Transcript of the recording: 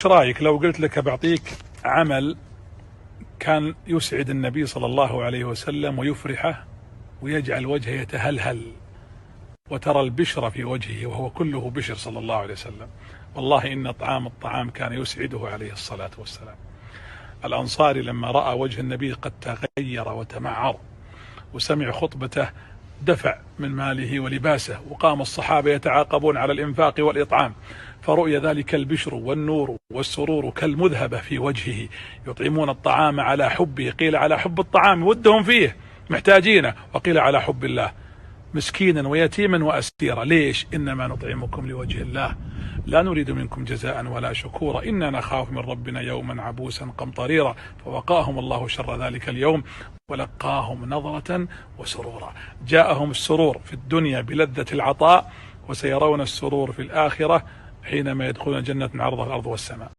ايش رايك لو قلت لك بعطيك عمل كان يسعد النبي صلى الله عليه وسلم ويفرحه ويجعل وجهه يتهلهل وترى البشر في وجهه وهو كله بشر صلى الله عليه وسلم. والله إن الطعام كان يسعده عليه الصلاة والسلام. الأنصاري لما رأى وجه النبي قد تغير وتمعر وسمع خطبته دفع من ماله ولباسه، وقام الصحابة يتعاقبون على الإنفاق والإطعام، فرؤي ذلك البشر والنور والسرور كالمذهبة في وجهه، يطعمون الطعام على حبه، قيل على حب الطعام ودهم فيه محتاجينه، وقيل على حب الله، مسكينا ويتيما وأسيرا. ليش؟ إنما نطعمكم لوجه الله لا نريد منكم جزاء ولا شكورا إنا نخاف من ربنا يوما عبوسا قمطريرا، فوقاهم الله شر ذلك اليوم ولقاهم نظرة وسرورا. جاءهم السرور في الدنيا بلذة العطاء، وسيرون السرور في الآخرة حينما يدخلون جنة عرضها الأرض والسماء.